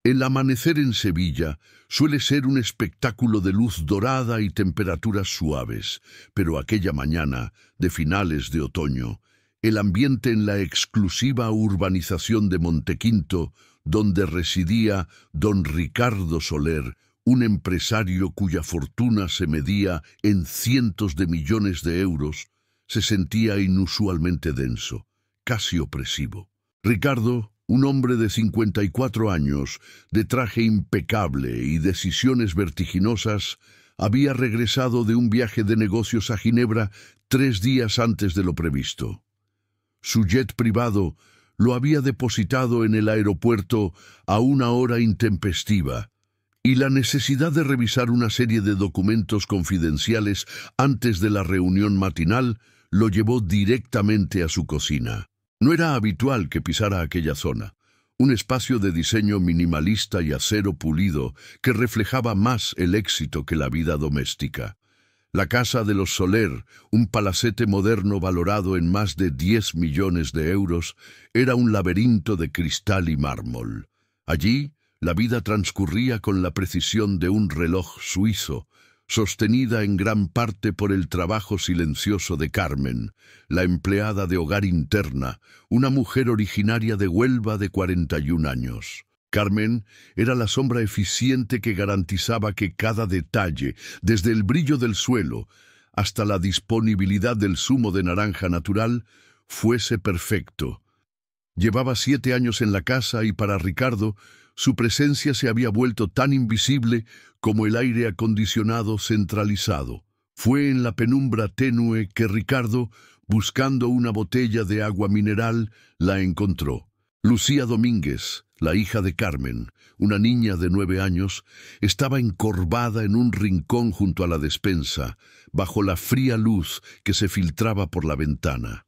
El amanecer en Sevilla suele ser un espectáculo de luz dorada y temperaturas suaves, pero aquella mañana, de finales de otoño, el ambiente en la exclusiva urbanización de Montequinto, donde residía don Ricardo Soler, un empresario cuya fortuna se medía en cientos de millones de euros, se sentía inusualmente denso, casi opresivo. Ricardo, un hombre de 54 años, de traje impecable y decisiones vertiginosas, había regresado de un viaje de negocios a Ginebra 3 días antes de lo previsto. Su jet privado lo había depositado en el aeropuerto a una hora intempestiva, y la necesidad de revisar una serie de documentos confidenciales antes de la reunión matinal lo llevó directamente a su cocina. No era habitual que pisara aquella zona, un espacio de diseño minimalista y acero pulido que reflejaba más el éxito que la vida doméstica. La casa de los Soler, un palacete moderno valorado en más de 10 millones de euros, era un laberinto de cristal y mármol. Allí, la vida transcurría con la precisión de un reloj suizo, sostenida en gran parte por el trabajo silencioso de Carmen, la empleada de hogar interna, una mujer originaria de Huelva de 41 años. Carmen era la sombra eficiente que garantizaba que cada detalle, desde el brillo del suelo hasta la disponibilidad del zumo de naranja natural, fuese perfecto. Llevaba 7 años en la casa y para Ricardo, su presencia se había vuelto tan invisible como el aire acondicionado centralizado. Fue en la penumbra tenue que Ricardo, buscando una botella de agua mineral, la encontró. Lucía Domínguez, la hija de Carmen, una niña de 9 años, estaba encorvada en un rincón junto a la despensa, bajo la fría luz que se filtraba por la ventana.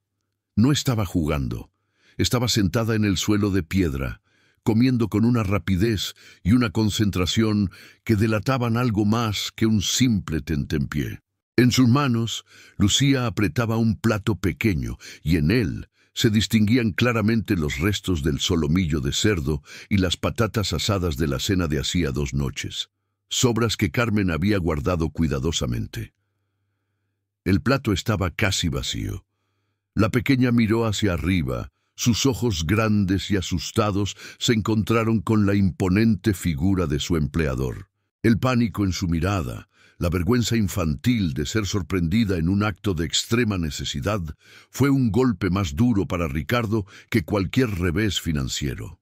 No estaba jugando. Estaba sentada en el suelo de piedra, comiendo con una rapidez y una concentración que delataban algo más que un simple tentempié. En sus manos, Lucía apretaba un plato pequeño y en él se distinguían claramente los restos del solomillo de cerdo y las patatas asadas de la cena de hacía 2 noches, sobras que Carmen había guardado cuidadosamente. El plato estaba casi vacío. La pequeña miró hacia arriba. Sus ojos grandes y asustados se encontraron con la imponente figura de su empleador. El pánico en su mirada, la vergüenza infantil de ser sorprendida en un acto de extrema necesidad, fue un golpe más duro para Ricardo que cualquier revés financiero.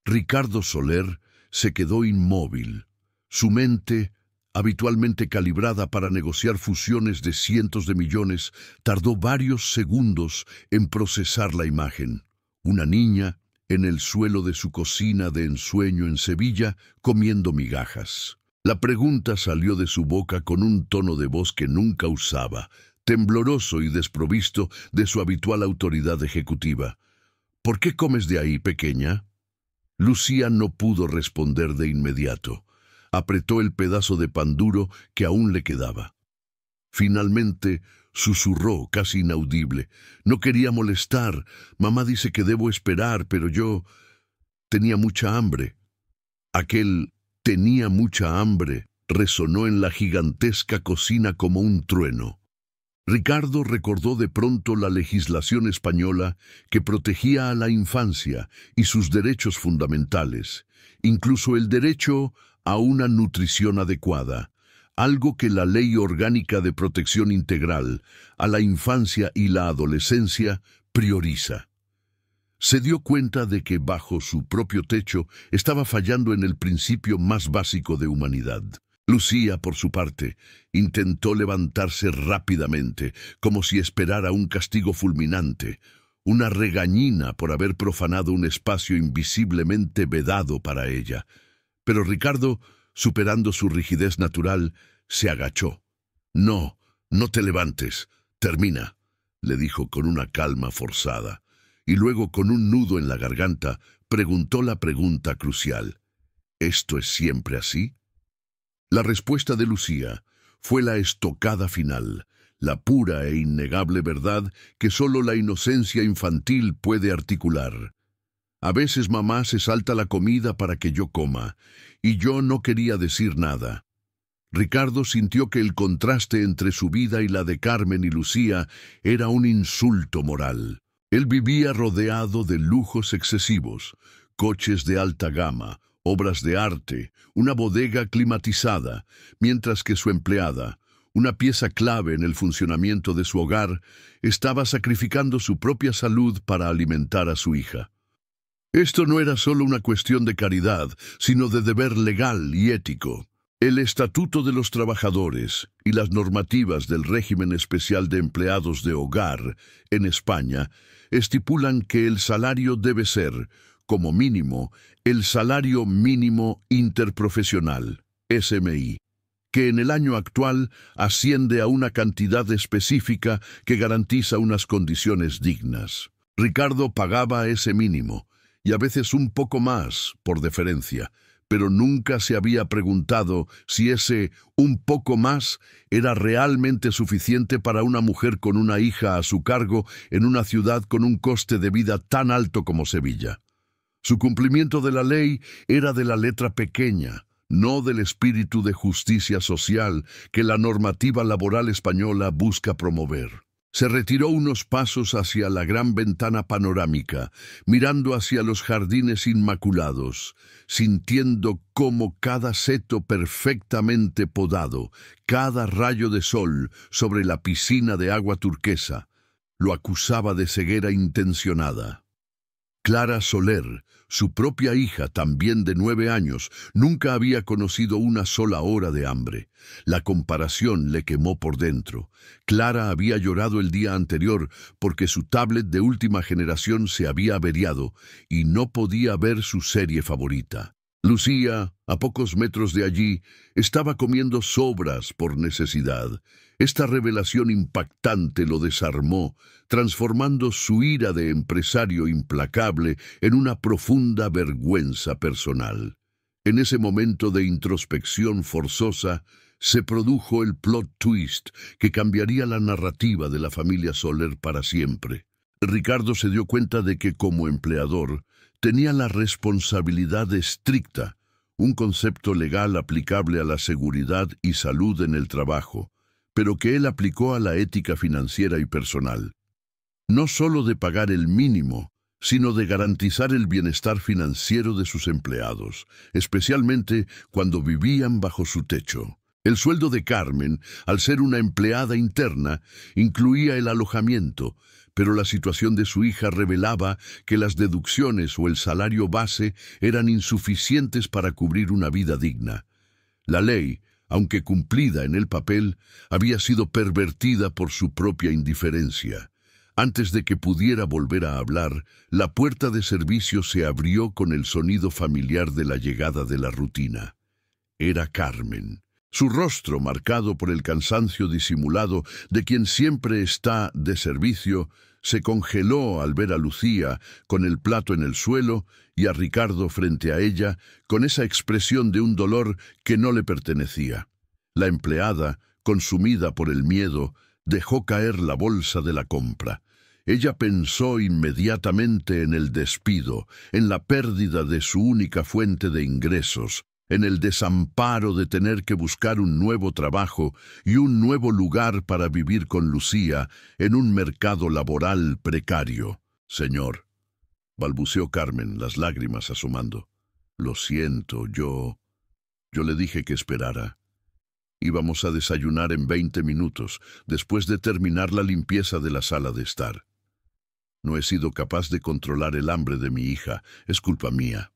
Ricardo Soler se quedó inmóvil. Su mente, habitualmente calibrada para negociar fusiones de cientos de millones, tardó varios segundos en procesar la imagen. Una niña, en el suelo de su cocina de ensueño en Sevilla, comiendo migajas. La pregunta salió de su boca con un tono de voz que nunca usaba, tembloroso y desprovisto de su habitual autoridad ejecutiva. «¿Por qué comes de ahí, pequeña?» Lucía no pudo responder de inmediato. Apretó el pedazo de pan duro que aún le quedaba. Finalmente susurró, casi inaudible: «No quería molestar. Mamá dice que debo esperar, pero yo tenía mucha hambre». Aquel «tenía mucha hambre» resonó en la gigantesca cocina como un trueno. Ricardo recordó de pronto la legislación española que protegía a la infancia y sus derechos fundamentales, incluso el derecho a una nutrición adecuada, algo que la Ley Orgánica de Protección Integral a la Infancia y la Adolescencia prioriza. Se dio cuenta de que bajo su propio techo estaba fallando en el principio más básico de humanidad. Lucía, por su parte, intentó levantarse rápidamente, como si esperara un castigo fulminante, una regañina por haber profanado un espacio invisiblemente vedado para ella. Pero Ricardo, superando su rigidez natural, se agachó. «No, no te levantes. Termina», le dijo con una calma forzada. Y luego, con un nudo en la garganta, preguntó la pregunta crucial: «¿Esto es siempre así?». La respuesta de Lucía fue la estocada final, la pura e innegable verdad que solo la inocencia infantil puede articular. A veces mamá se salta la comida para que yo coma, y yo no quería decir nada. Ricardo sintió que el contraste entre su vida y la de Carmen y Lucía era un insulto moral. Él vivía rodeado de lujos excesivos, coches de alta gama, obras de arte, una bodega climatizada, mientras que su empleada, una pieza clave en el funcionamiento de su hogar, estaba sacrificando su propia salud para alimentar a su hija. Esto no era solo una cuestión de caridad, sino de deber legal y ético. El Estatuto de los Trabajadores y las normativas del régimen especial de empleados de hogar en España estipulan que el salario debe ser, como mínimo, el salario mínimo interprofesional, SMI, que en el año actual asciende a una cantidad específica que garantiza unas condiciones dignas. Ricardo pagaba ese mínimo, y a veces un poco más, por deferencia, pero nunca se había preguntado si ese un poco más era realmente suficiente para una mujer con una hija a su cargo en una ciudad con un coste de vida tan alto como Sevilla. Su cumplimiento de la ley era de la letra pequeña, no del espíritu de justicia social que la normativa laboral española busca promover. Se retiró unos pasos hacia la gran ventana panorámica, mirando hacia los jardines inmaculados, sintiendo cómo cada seto perfectamente podado, cada rayo de sol sobre la piscina de agua turquesa, lo acusaba de ceguera intencionada. Clara Soler, su propia hija, también de 9 años, nunca había conocido una sola hora de hambre. La comparación le quemó por dentro. Clara había llorado el día anterior porque su tablet de última generación se había averiado y no podía ver su serie favorita. Lucía, a pocos metros de allí, estaba comiendo sobras por necesidad. Esta revelación impactante lo desarmó, transformando su ira de empresario implacable en una profunda vergüenza personal. En ese momento de introspección forzosa, se produjo el plot twist que cambiaría la narrativa de la familia Soler para siempre. Ricardo se dio cuenta de que como empleador tenía la responsabilidad estricta, un concepto legal aplicable a la seguridad y salud en el trabajo, pero que él aplicó a la ética financiera y personal. No solo de pagar el mínimo, sino de garantizar el bienestar financiero de sus empleados, especialmente cuando vivían bajo su techo. El sueldo de Carmen, al ser una empleada interna, incluía el alojamiento, pero la situación de su hija revelaba que las deducciones o el salario base eran insuficientes para cubrir una vida digna. La ley, aunque cumplida en el papel, había sido pervertida por su propia indiferencia. Antes de que pudiera volver a hablar, la puerta de servicio se abrió con el sonido familiar de la llegada de la rutina. Era Carmen. Su rostro, marcado por el cansancio disimulado de quien siempre está de servicio, se congeló al ver a Lucía con el plato en el suelo y a Ricardo frente a ella con esa expresión de un dolor que no le pertenecía. La empleada, consumida por el miedo, dejó caer la bolsa de la compra. Ella pensó inmediatamente en el despido, en la pérdida de su única fuente de ingresos, en el desamparo de tener que buscar un nuevo trabajo y un nuevo lugar para vivir con Lucía en un mercado laboral precario. «Señor», balbuceó Carmen, las lágrimas asomando. «Lo siento, yo le dije que esperara. Íbamos a desayunar en 20 minutos, después de terminar la limpieza de la sala de estar. No he sido capaz de controlar el hambre de mi hija, es culpa mía».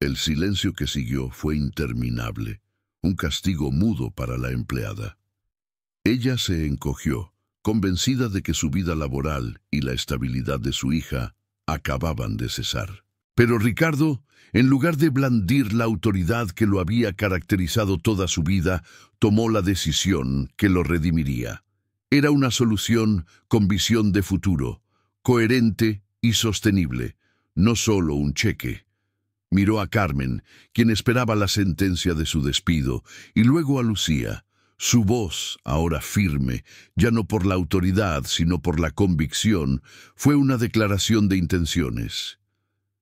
El silencio que siguió fue interminable, un castigo mudo para la empleada. Ella se encogió, convencida de que su vida laboral y la estabilidad de su hija acababan de cesar. Pero Ricardo, en lugar de blandir la autoridad que lo había caracterizado toda su vida, tomó la decisión que lo redimiría. Era una solución con visión de futuro, coherente y sostenible, no solo un cheque. Miró a Carmen, quien esperaba la sentencia de su despido, y luego a Lucía. Su voz, ahora firme, ya no por la autoridad, sino por la convicción, fue una declaración de intenciones.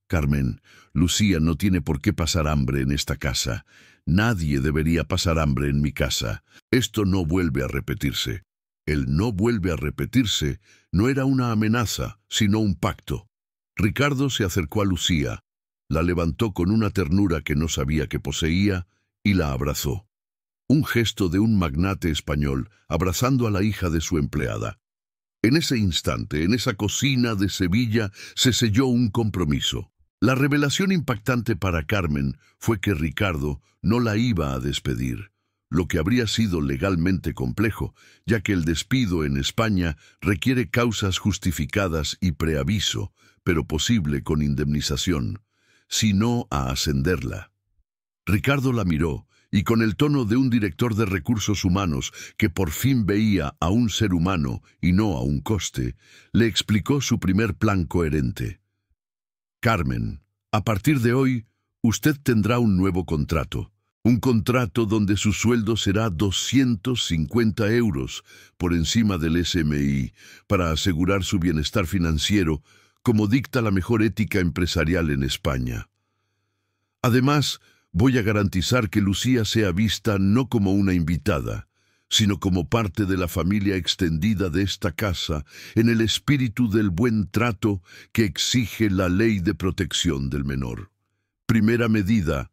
Carmen, Lucía no tiene por qué pasar hambre en esta casa. Nadie debería pasar hambre en mi casa. Esto no vuelve a repetirse. El no vuelve a repetirse no era una amenaza, sino un pacto. Ricardo se acercó a Lucía, la levantó con una ternura que no sabía que poseía y la abrazó. Un gesto de un magnate español abrazando a la hija de su empleada. En ese instante, en esa cocina de Sevilla, se selló un compromiso. La revelación impactante para Carmen fue que Ricardo no la iba a despedir, lo que habría sido legalmente complejo, ya que el despido en España requiere causas justificadas y preaviso, pero posible con indemnización, sino a ascenderla. Ricardo la miró, y con el tono de un director de recursos humanos que por fin veía a un ser humano y no a un coste, le explicó su primer plan coherente. Carmen, a partir de hoy, usted tendrá un nuevo contrato. Un contrato donde su sueldo será 250 euros por encima del SMI para asegurar su bienestar financiero, como dicta la mejor ética empresarial en España. Además, voy a garantizar que Lucía sea vista no como una invitada, sino como parte de la familia extendida de esta casa, en el espíritu del buen trato que exige la ley de protección del menor. Primera medida: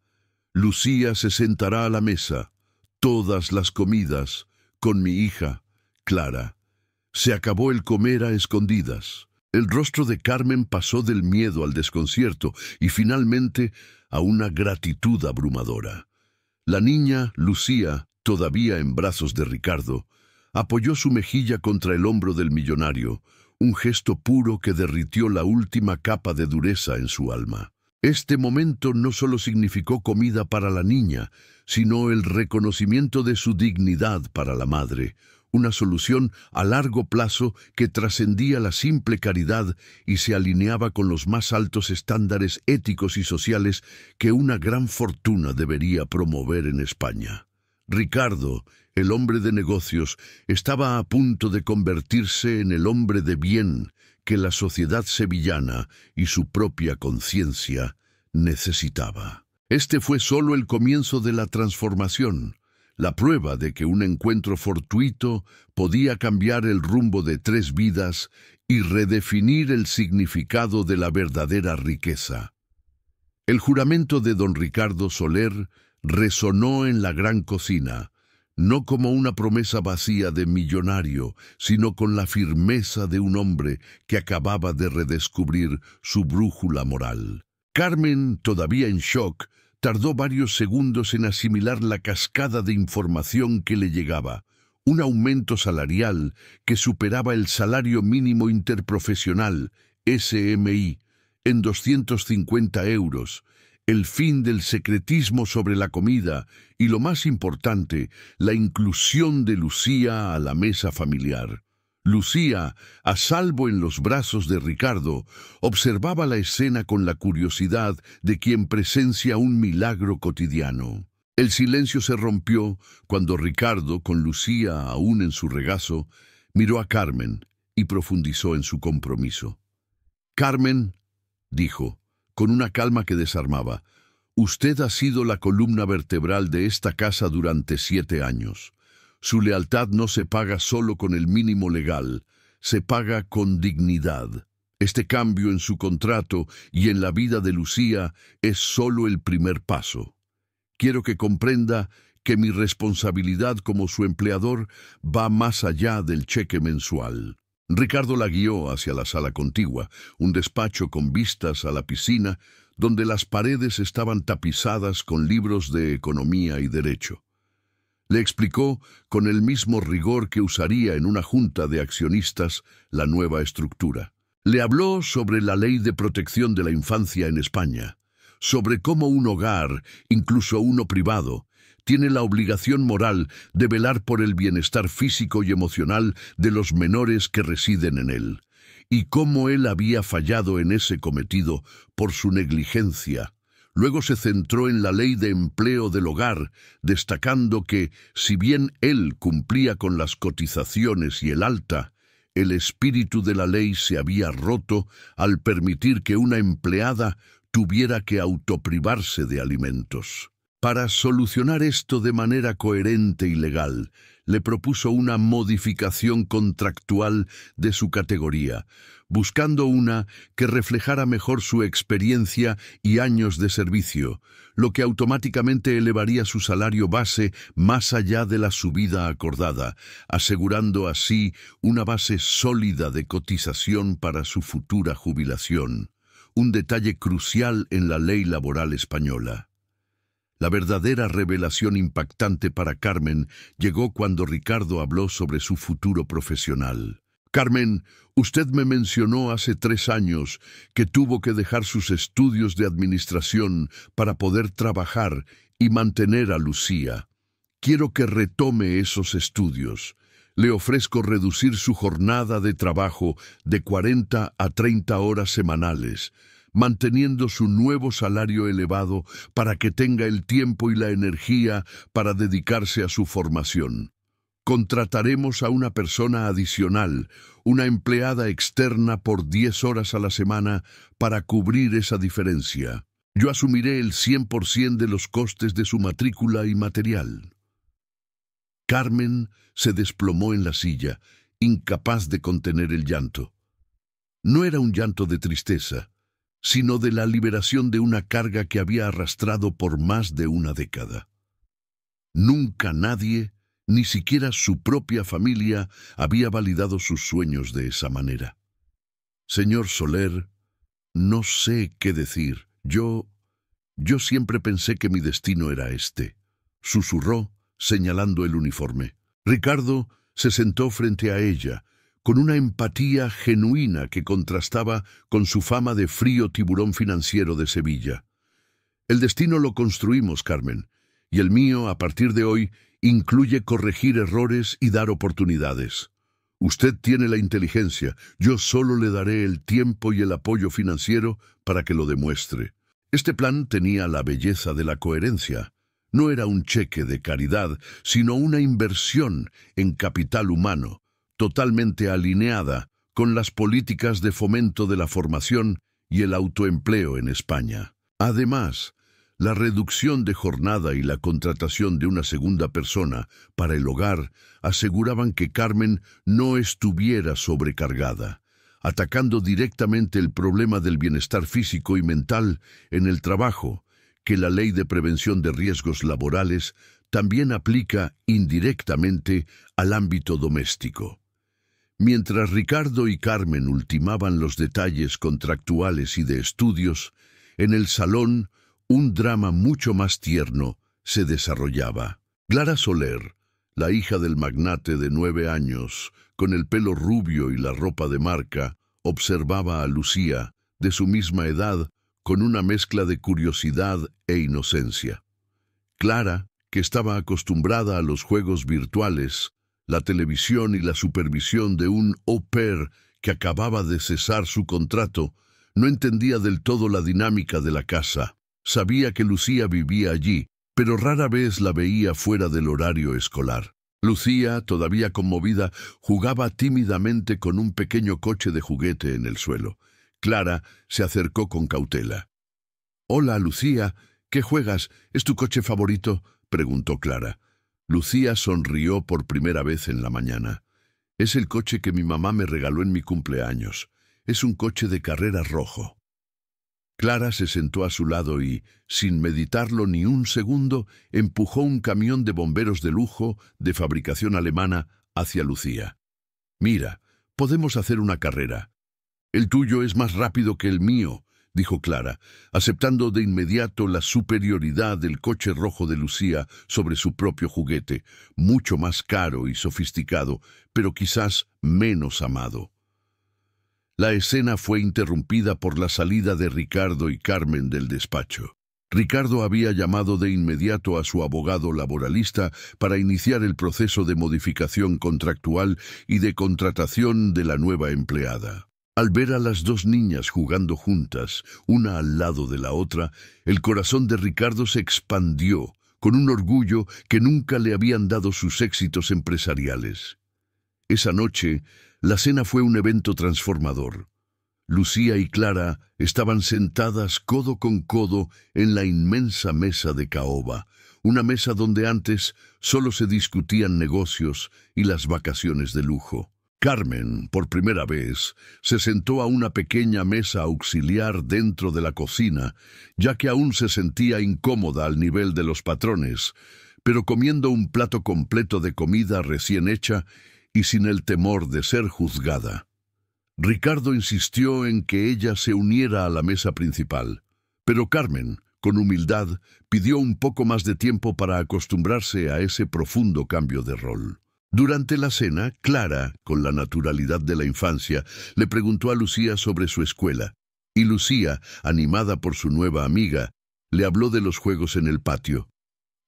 Lucía se sentará a la mesa, todas las comidas, con mi hija, Clara. Se acabó el comer a escondidas. El rostro de Carmen pasó del miedo al desconcierto y finalmente a una gratitud abrumadora. La niña, Lucía, todavía en brazos de Ricardo, apoyó su mejilla contra el hombro del millonario, un gesto puro que derritió la última capa de dureza en su alma. Este momento no solo significó comida para la niña, sino el reconocimiento de su dignidad para la madre, una solución a largo plazo que trascendía la simple caridad y se alineaba con los más altos estándares éticos y sociales que una gran fortuna debería promover en España. Ricardo, el hombre de negocios, estaba a punto de convertirse en el hombre de bien que la sociedad sevillana y su propia conciencia necesitaba. Este fue solo el comienzo de la transformación, la prueba de que un encuentro fortuito podía cambiar el rumbo de 3 vidas y redefinir el significado de la verdadera riqueza. El juramento de don Ricardo Soler resonó en la gran cocina, no como una promesa vacía de millonario, sino con la firmeza de un hombre que acababa de redescubrir su brújula moral. Carmen, todavía en shock, tardó varios segundos en asimilar la cascada de información que le llegaba. Un aumento salarial que superaba el salario mínimo interprofesional, SMI, en 250 euros, el fin del secretismo sobre la comida y, lo más importante, la inclusión de Lucía a la mesa familiar. Lucía, a salvo en los brazos de Ricardo, observaba la escena con la curiosidad de quien presencia un milagro cotidiano. El silencio se rompió cuando Ricardo, con Lucía aún en su regazo, miró a Carmen y profundizó en su compromiso. «Carmen», dijo, con una calma que desarmaba, «usted ha sido la columna vertebral de esta casa durante 7 años. Su lealtad no se paga solo con el mínimo legal, se paga con dignidad. Este cambio en su contrato y en la vida de Lucía es solo el primer paso. Quiero que comprenda que mi responsabilidad como su empleador va más allá del cheque mensual». Ricardo la guió hacia la sala contigua, un despacho con vistas a la piscina, donde las paredes estaban tapizadas con libros de economía y derecho. Le explicó, con el mismo rigor que usaría en una junta de accionistas, la nueva estructura. Le habló sobre la ley de protección de la infancia en España, sobre cómo un hogar, incluso uno privado, tiene la obligación moral de velar por el bienestar físico y emocional de los menores que residen en él, y cómo él había fallado en ese cometido por su negligencia. Luego se centró en la ley de empleo del hogar, destacando que, si bien él cumplía con las cotizaciones y el alta, el espíritu de la ley se había roto al permitir que una empleada tuviera que autoprivarse de alimentos. Para solucionar esto de manera coherente y legal, le propuso una modificación contractual de su categoría, buscando una que reflejara mejor su experiencia y años de servicio, lo que automáticamente elevaría su salario base más allá de la subida acordada, asegurando así una base sólida de cotización para su futura jubilación, un detalle crucial en la ley laboral española. La verdadera revelación impactante para Carmen llegó cuando Ricardo habló sobre su futuro profesional. Carmen, usted me mencionó hace 3 años que tuvo que dejar sus estudios de administración para poder trabajar y mantener a Lucía. Quiero que retome esos estudios. Le ofrezco reducir su jornada de trabajo de 40 a 30 horas semanales, manteniendo su nuevo salario elevado para que tenga el tiempo y la energía para dedicarse a su formación. Contrataremos a una persona adicional, una empleada externa por 10 horas a la semana para cubrir esa diferencia. Yo asumiré el 100% de los costes de su matrícula y material. Carmen se desplomó en la silla, incapaz de contener el llanto. No era un llanto de tristeza, sino de la liberación de una carga que había arrastrado por más de una década. Nunca nadie, ni siquiera su propia familia, había validado sus sueños de esa manera. Señor Soler, no sé qué decir. Yo siempre pensé que mi destino era este, susurró, señalando el uniforme. Ricardo se sentó frente a ella, con una empatía genuina que contrastaba con su fama de frío tiburón financiero de Sevilla. El destino lo construimos, Carmen, y el mío, a partir de hoy, incluye corregir errores y dar oportunidades. Usted tiene la inteligencia, yo solo le daré el tiempo y el apoyo financiero para que lo demuestre. Este plan tenía la belleza de la coherencia. No era un cheque de caridad, sino una inversión en capital humano, totalmente alineada con las políticas de fomento de la formación y el autoempleo en España. Además, la reducción de jornada y la contratación de una segunda persona para el hogar aseguraban que Carmen no estuviera sobrecargada, atacando directamente el problema del bienestar físico y mental en el trabajo, que la Ley de Prevención de Riesgos Laborales también aplica indirectamente al ámbito doméstico. Mientras Ricardo y Carmen ultimaban los detalles contractuales y de estudios, en el salón un drama mucho más tierno se desarrollaba. Clara Soler, la hija del magnate de 9 años, con el pelo rubio y la ropa de marca, observaba a Lucía, de su misma edad, con una mezcla de curiosidad e inocencia. Clara, que estaba acostumbrada a los juegos virtuales, la televisión y la supervisión de un au pair que acababa de cesar su contrato, no entendía del todo la dinámica de la casa. Sabía que Lucía vivía allí, pero rara vez la veía fuera del horario escolar. Lucía, todavía conmovida, jugaba tímidamente con un pequeño coche de juguete en el suelo. Clara se acercó con cautela. «Hola, Lucía, ¿qué juegas? ¿Es tu coche favorito?», preguntó Clara. Lucía sonrió por primera vez en la mañana. «Es el coche que mi mamá me regaló en mi cumpleaños. Es un coche de carreras rojo». Clara se sentó a su lado y, sin meditarlo ni un segundo, empujó un camión de bomberos de lujo, de fabricación alemana, hacia Lucía. «Mira, podemos hacer una carrera». «El tuyo es más rápido que el mío», dijo Clara, aceptando de inmediato la superioridad del coche rojo de Lucía sobre su propio juguete, mucho más caro y sofisticado, pero quizás menos amado. La escena fue interrumpida por la salida de Ricardo y Carmen del despacho. Ricardo había llamado de inmediato a su abogado laboralista para iniciar el proceso de modificación contractual y de contratación de la nueva empleada. Al ver a las 2 niñas jugando juntas, una al lado de la otra, el corazón de Ricardo se expandió con un orgullo que nunca le habían dado sus éxitos empresariales. Esa noche, la cena fue un evento transformador. Lucía y Clara estaban sentadas codo con codo en la inmensa mesa de caoba, una mesa donde antes solo se discutían negocios y las vacaciones de lujo. Carmen, por primera vez, se sentó a una pequeña mesa auxiliar dentro de la cocina, ya que aún se sentía incómoda al nivel de los patrones, pero comiendo un plato completo de comida recién hecha y sin el temor de ser juzgada. Ricardo insistió en que ella se uniera a la mesa principal, pero Carmen, con humildad, pidió un poco más de tiempo para acostumbrarse a ese profundo cambio de rol. Durante la cena, Clara, con la naturalidad de la infancia, le preguntó a Lucía sobre su escuela, y Lucía, animada por su nueva amiga, le habló de los juegos en el patio.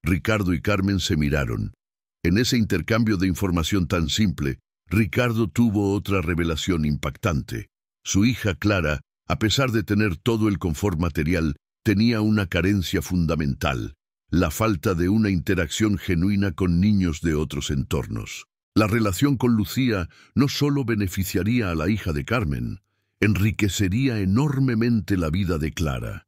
Ricardo y Carmen se miraron. En ese intercambio de información tan simple, Ricardo tuvo otra revelación impactante. Su hija Clara, a pesar de tener todo el confort material, tenía una carencia fundamental: la falta de una interacción genuina con niños de otros entornos. La relación con Lucía no solo beneficiaría a la hija de Carmen, enriquecería enormemente la vida de Clara.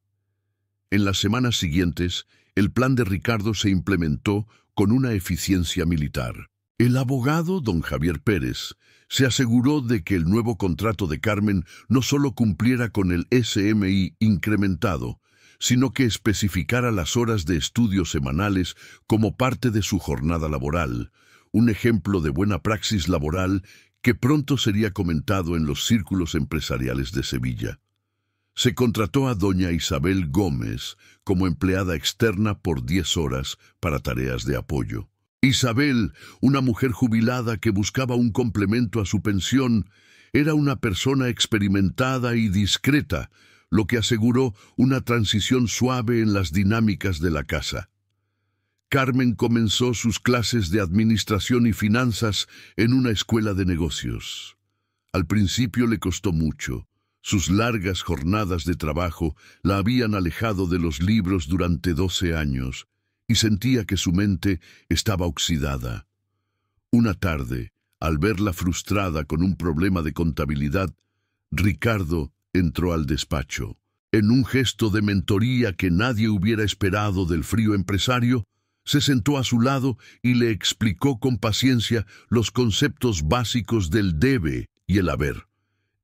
En las semanas siguientes, el plan de Ricardo se implementó con una eficiencia militar. El abogado, don Javier Pérez, se aseguró de que el nuevo contrato de Carmen no solo cumpliera con el SMI incrementado, sino que especificara las horas de estudio semanales como parte de su jornada laboral, un ejemplo de buena praxis laboral que pronto sería comentado en los círculos empresariales de Sevilla. Se contrató a doña Isabel Gómez como empleada externa por 10 horas para tareas de apoyo. Isabel, una mujer jubilada que buscaba un complemento a su pensión, era una persona experimentada y discreta, lo que aseguró una transición suave en las dinámicas de la casa. Carmen comenzó sus clases de administración y finanzas en una escuela de negocios. Al principio le costó mucho. Sus largas jornadas de trabajo la habían alejado de los libros durante 12 años y sentía que su mente estaba oxidada. Una tarde, al verla frustrada con un problema de contabilidad, Ricardo entró al despacho. En un gesto de mentoría que nadie hubiera esperado del frío empresario, se sentó a su lado y le explicó con paciencia los conceptos básicos del debe y el haber.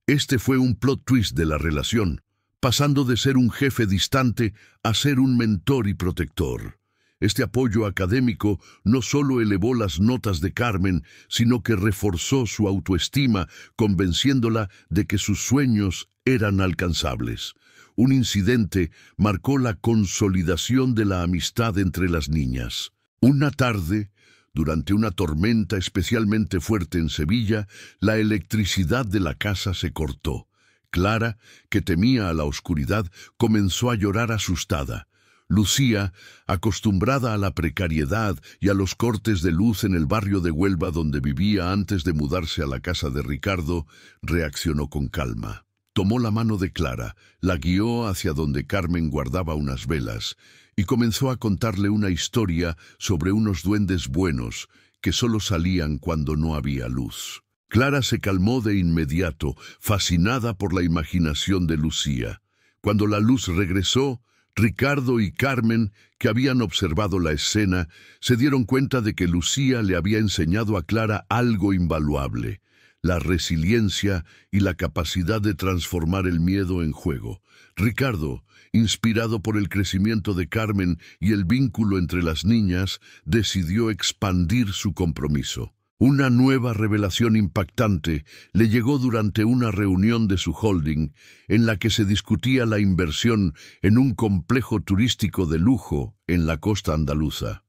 Este fue un plot twist de la relación, pasando de ser un jefe distante a ser un mentor y protector. Este apoyo académico no solo elevó las notas de Carmen, sino que reforzó su autoestima, convenciéndola de que sus sueños eran alcanzables. Un incidente marcó la consolidación de la amistad entre las niñas. Una tarde, durante una tormenta especialmente fuerte en Sevilla, la electricidad de la casa se cortó. Clara, que temía a la oscuridad, comenzó a llorar asustada. Lucía, acostumbrada a la precariedad y a los cortes de luz en el barrio de Huelva donde vivía antes de mudarse a la casa de Ricardo, reaccionó con calma. Tomó la mano de Clara, la guió hacia donde Carmen guardaba unas velas y comenzó a contarle una historia sobre unos duendes buenos que solo salían cuando no había luz. Clara se calmó de inmediato, fascinada por la imaginación de Lucía. Cuando la luz regresó, Ricardo y Carmen, que habían observado la escena, se dieron cuenta de que Lucía le había enseñado a Clara algo invaluable: la resiliencia y la capacidad de transformar el miedo en juego. Ricardo, inspirado por el crecimiento de Carmen y el vínculo entre las niñas, decidió expandir su compromiso. Una nueva revelación impactante le llegó durante una reunión de su holding, en la que se discutía la inversión en un complejo turístico de lujo en la costa andaluza.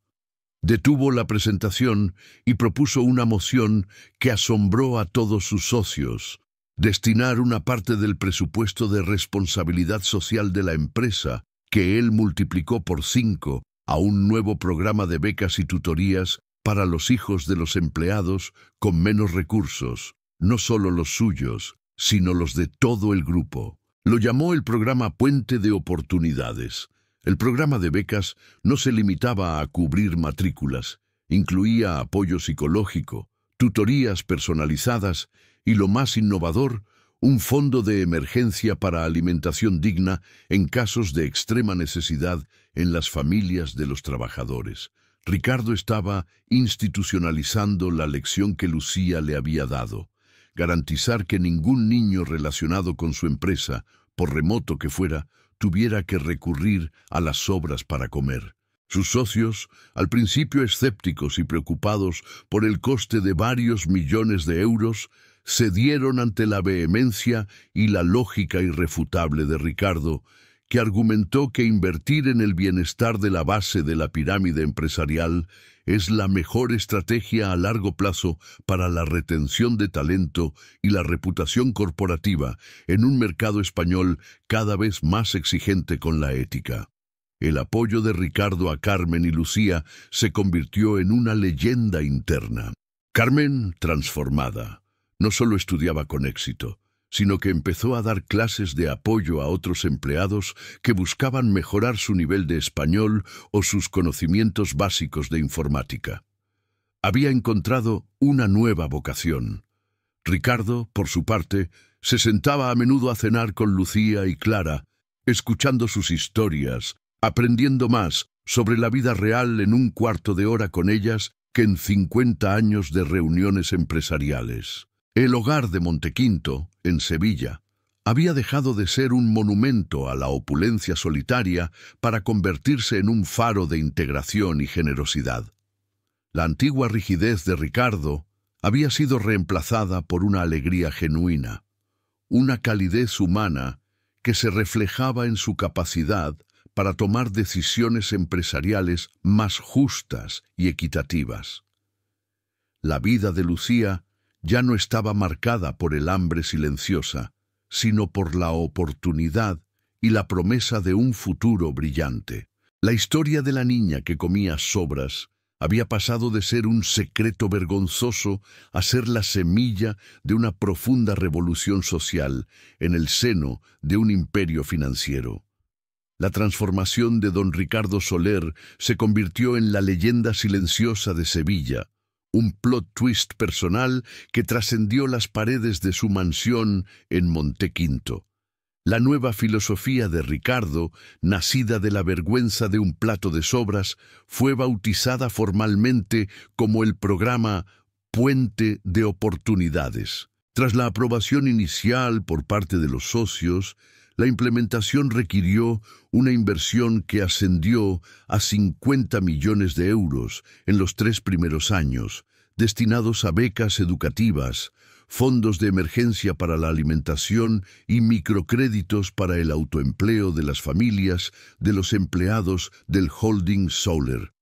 Detuvo la presentación y propuso una moción que asombró a todos sus socios: destinar una parte del presupuesto de responsabilidad social de la empresa, que él multiplicó por 5, a un nuevo programa de becas y tutorías para los hijos de los empleados con menos recursos, no solo los suyos, sino los de todo el grupo. Lo llamó el programa Puente de Oportunidades. El programa de becas no se limitaba a cubrir matrículas, incluía apoyo psicológico, tutorías personalizadas y, lo más innovador, un fondo de emergencia para alimentación digna en casos de extrema necesidad en las familias de los trabajadores. Ricardo estaba institucionalizando la lección que Lucía le había dado: garantizar que ningún niño relacionado con su empresa, por remoto que fuera, tuviera que recurrir a las sobras para comer. Sus socios, al principio escépticos y preocupados por el coste de varios millones de euros, cedieron ante la vehemencia y la lógica irrefutable de Ricardo, que argumentó que invertir en el bienestar de la base de la pirámide empresarial es la mejor estrategia a largo plazo para la retención de talento y la reputación corporativa en un mercado español cada vez más exigente con la ética. El apoyo de Ricardo a Carmen y Lucía se convirtió en una leyenda interna. Carmen, transformada, no solo estudiaba con éxito, sino que empezó a dar clases de apoyo a otros empleados que buscaban mejorar su nivel de español o sus conocimientos básicos de informática. Había encontrado una nueva vocación. Ricardo, por su parte, se sentaba a menudo a cenar con Lucía y Clara, escuchando sus historias, aprendiendo más sobre la vida real en un cuarto de hora con ellas que en 50 años de reuniones empresariales. El hogar de Montequinto, en Sevilla, había dejado de ser un monumento a la opulencia solitaria para convertirse en un faro de integración y generosidad. La antigua rigidez de Ricardo había sido reemplazada por una alegría genuina, una calidez humana que se reflejaba en su capacidad para tomar decisiones empresariales más justas y equitativas. La vida de Lucía ya no estaba marcada por el hambre silenciosa, sino por la oportunidad y la promesa de un futuro brillante. La historia de la niña que comía sobras había pasado de ser un secreto vergonzoso a ser la semilla de una profunda revolución social en el seno de un imperio financiero. La transformación de don Ricardo Soler se convirtió en la leyenda silenciosa de Sevilla, un plot twist personal que trascendió las paredes de su mansión en Montequinto. La nueva filosofía de Ricardo, nacida de la vergüenza de un plato de sobras, fue bautizada formalmente como el programa Puente de Oportunidades. Tras la aprobación inicial por parte de los socios, la implementación requirió una inversión que ascendió a 50 millones de euros en los 3 primeros años, destinados a becas educativas, fondos de emergencia para la alimentación y microcréditos para el autoempleo de las familias de los empleados del holding Soler.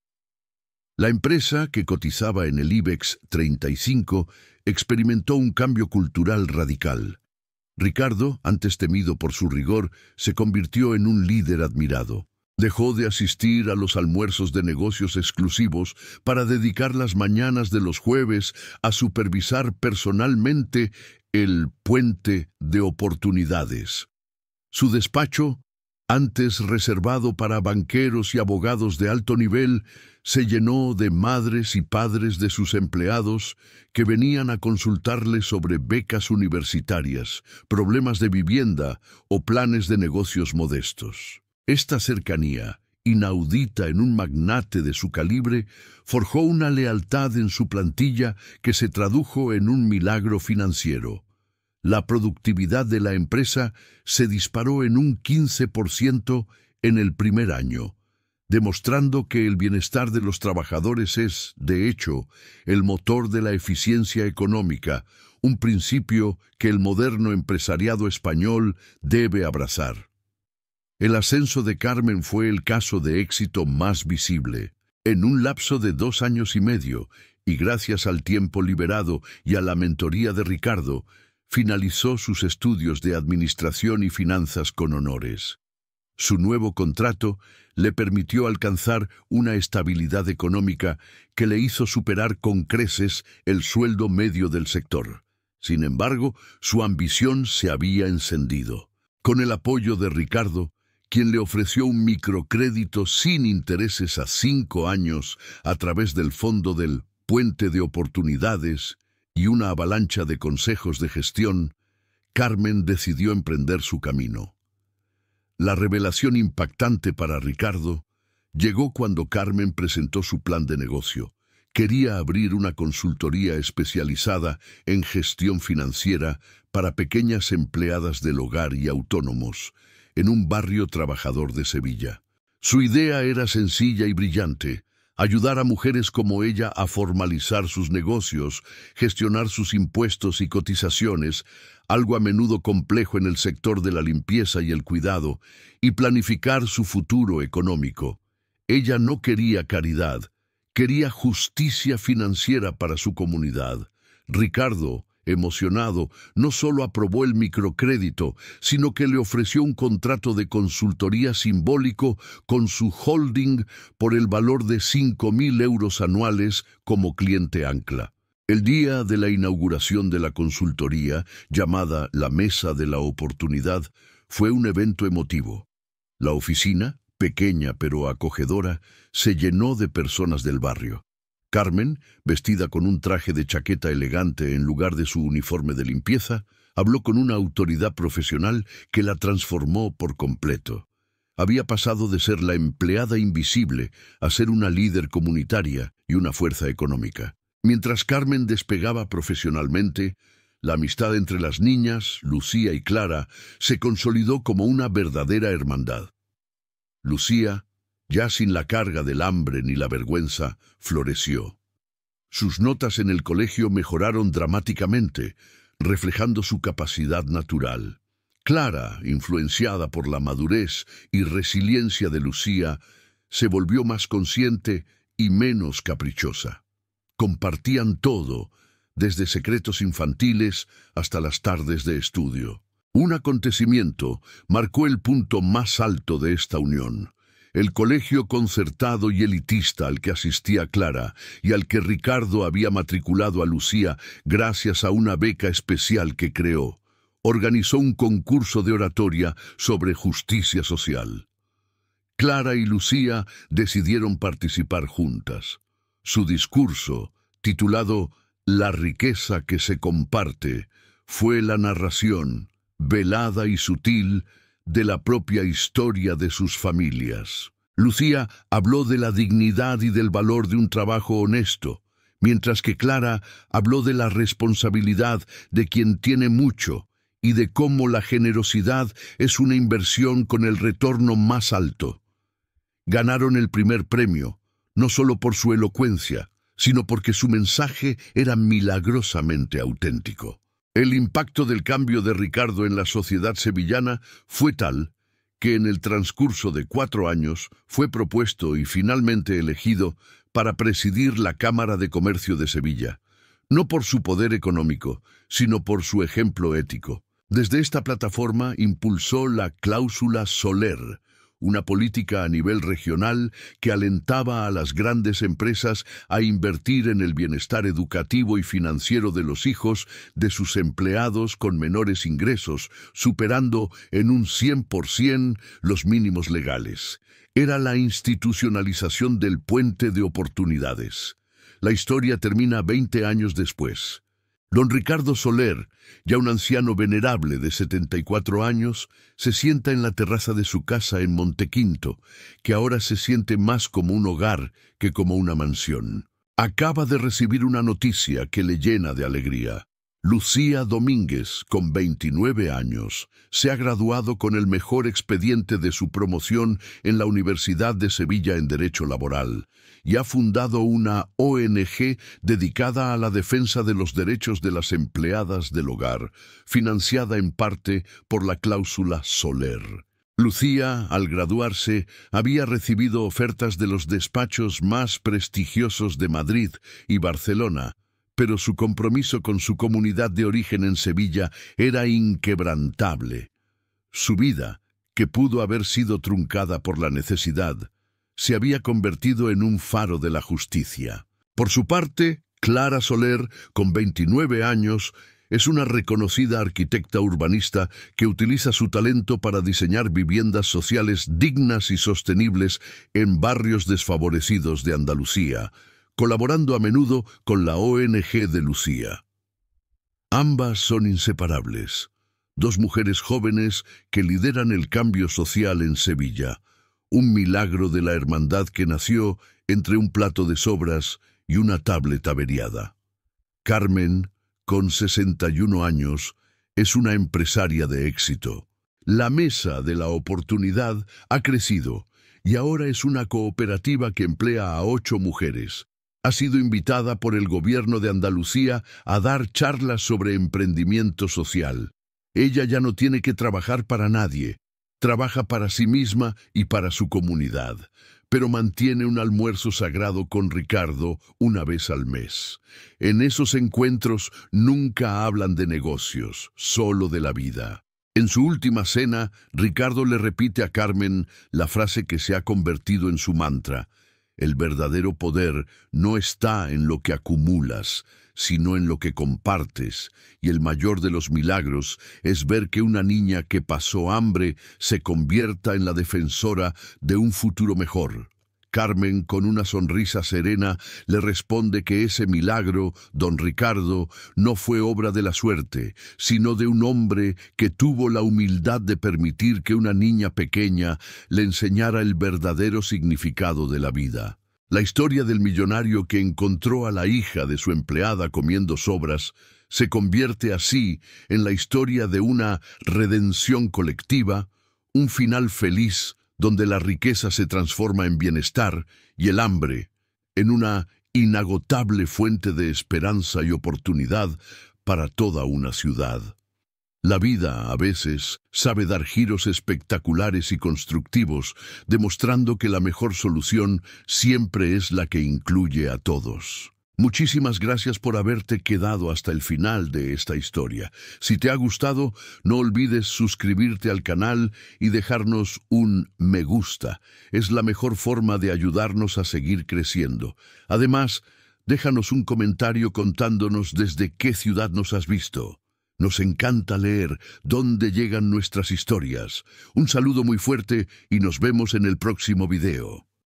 La empresa, que cotizaba en el IBEX 35, experimentó un cambio cultural radical. Ricardo, antes temido por su rigor, se convirtió en un líder admirado. Dejó de asistir a los almuerzos de negocios exclusivos para dedicar las mañanas de los jueves a supervisar personalmente el Puente de Oportunidades. Su despacho, antes reservado para banqueros y abogados de alto nivel, se llenó de madres y padres de sus empleados que venían a consultarle sobre becas universitarias, problemas de vivienda o planes de negocios modestos. Esta cercanía, inaudita en un magnate de su calibre, forjó una lealtad en su plantilla que se tradujo en un milagro financiero. La productividad de la empresa se disparó en un 15% en el primer año, demostrando que el bienestar de los trabajadores es, de hecho, el motor de la eficiencia económica, un principio que el moderno empresariado español debe abrazar. El ascenso de Carmen fue el caso de éxito más visible. En un lapso de 2 años y medio, y gracias al tiempo liberado y a la mentoría de Ricardo, finalizó sus estudios de administración y finanzas con honores. Su nuevo contrato le permitió alcanzar una estabilidad económica que le hizo superar con creces el sueldo medio del sector. Sin embargo, su ambición se había encendido. Con el apoyo de Ricardo, quien le ofreció un microcrédito sin intereses a 5 años a través del fondo del Puente de Oportunidades y una avalancha de consejos de gestión, Carmen decidió emprender su camino. La revelación impactante para Ricardo llegó cuando Carmen presentó su plan de negocio. Quería abrir una consultoría especializada en gestión financiera para pequeñas empleadas del hogar y autónomos, en un barrio trabajador de Sevilla. Su idea era sencilla y brillante: ayudar a mujeres como ella a formalizar sus negocios, gestionar sus impuestos y cotizaciones, algo a menudo complejo en el sector de la limpieza y el cuidado, y planificar su futuro económico. Ella no quería caridad, quería justicia financiera para su comunidad. Ricardo, emocionado, no solo aprobó el microcrédito, sino que le ofreció un contrato de consultoría simbólico con su holding por el valor de 5.000 euros anuales como cliente ancla. El día de la inauguración de la consultoría, llamada la Mesa de la Oportunidad, fue un evento emotivo. La oficina, pequeña pero acogedora, se llenó de personas del barrio. Carmen, vestida con un traje de chaqueta elegante en lugar de su uniforme de limpieza, habló con una autoridad profesional que la transformó por completo. Había pasado de ser la empleada invisible a ser una líder comunitaria y una fuerza económica. Mientras Carmen despegaba profesionalmente, la amistad entre las niñas, Lucía y Clara, se consolidó como una verdadera hermandad. Lucía, ya sin la carga del hambre ni la vergüenza, floreció. Sus notas en el colegio mejoraron dramáticamente, reflejando su capacidad natural. Clara, influenciada por la madurez y resiliencia de Lucía, se volvió más consciente y menos caprichosa. Compartían todo, desde secretos infantiles hasta las tardes de estudio. Un acontecimiento marcó el punto más alto de esta unión: el colegio concertado y elitista al que asistía Clara y al que Ricardo había matriculado a Lucía gracias a una beca especial que creó. Organizó un concurso de oratoria sobre justicia social. Clara y Lucía decidieron participar juntas. Su discurso, titulado La riqueza que se comparte, fue la narración, velada y sutil, de la propia historia de sus familias. Lucía habló de la dignidad y del valor de un trabajo honesto, mientras que Clara habló de la responsabilidad de quien tiene mucho y de cómo la generosidad es una inversión con el retorno más alto. Ganaron el primer premio, no solo por su elocuencia, sino porque su mensaje era milagrosamente auténtico. El impacto del cambio de Ricardo en la sociedad sevillana fue tal que en el transcurso de 4 años fue propuesto y finalmente elegido para presidir la Cámara de Comercio de Sevilla, no por su poder económico, sino por su ejemplo ético. Desde esta plataforma impulsó la cláusula Soler, una política a nivel regional que alentaba a las grandes empresas a invertir en el bienestar educativo y financiero de los hijos de sus empleados con menores ingresos, superando en un 100% los mínimos legales. Era la institucionalización del puente de oportunidades. La historia termina 20 años después. Don Ricardo Soler, ya un anciano venerable de 74 años, se sienta en la terraza de su casa en Montequinto, que ahora se siente más como un hogar que como una mansión. Acaba de recibir una noticia que le llena de alegría. Lucía Domínguez, con 29 años, se ha graduado con el mejor expediente de su promoción en la Universidad de Sevilla en Derecho Laboral y ha fundado una ONG dedicada a la defensa de los derechos de las empleadas del hogar, financiada en parte por la cláusula Soler. Lucía, al graduarse, había recibido ofertas de los despachos más prestigiosos de Madrid y Barcelona, pero su compromiso con su comunidad de origen en Sevilla era inquebrantable. Su vida, que pudo haber sido truncada por la necesidad, se había convertido en un faro de la justicia. Por su parte, Clara Soler, con 29 años, es una reconocida arquitecta urbanista que utiliza su talento para diseñar viviendas sociales dignas y sostenibles en barrios desfavorecidos de Andalucía, colaborando a menudo con la ONG de Lucía. Ambas son inseparables. Dos mujeres jóvenes que lideran el cambio social en Sevilla. Un milagro de la hermandad que nació entre un plato de sobras y una tablet averiada. Carmen, con 61 años, es una empresaria de éxito. La Mesa de la Oportunidad ha crecido y ahora es una cooperativa que emplea a 8 mujeres. Ha sido invitada por el gobierno de Andalucía a dar charlas sobre emprendimiento social. Ella ya no tiene que trabajar para nadie. Trabaja para sí misma y para su comunidad, pero mantiene un almuerzo sagrado con Ricardo una vez al mes. En esos encuentros nunca hablan de negocios, solo de la vida. En su última cena, Ricardo le repite a Carmen la frase que se ha convertido en su mantra: el verdadero poder no está en lo que acumulas, sino en lo que compartes, y el mayor de los milagros es ver que una niña que pasó hambre se convierta en la defensora de un futuro mejor. Carmen, con una sonrisa serena, le responde que ese milagro, don Ricardo, no fue obra de la suerte, sino de un hombre que tuvo la humildad de permitir que una niña pequeña le enseñara el verdadero significado de la vida. La historia del millonario que encontró a la hija de su empleada comiendo sobras se convierte así en la historia de una redención colectiva, un final feliz donde la riqueza se transforma en bienestar y el hambre en una inagotable fuente de esperanza y oportunidad para toda una ciudad. La vida, a veces, sabe dar giros espectaculares y constructivos, demostrando que la mejor solución siempre es la que incluye a todos. Muchísimas gracias por haberte quedado hasta el final de esta historia. Si te ha gustado, no olvides suscribirte al canal y dejarnos un me gusta. Es la mejor forma de ayudarnos a seguir creciendo. Además, déjanos un comentario contándonos desde qué ciudad nos has visto. Nos encanta leer dónde llegan nuestras historias. Un saludo muy fuerte y nos vemos en el próximo video.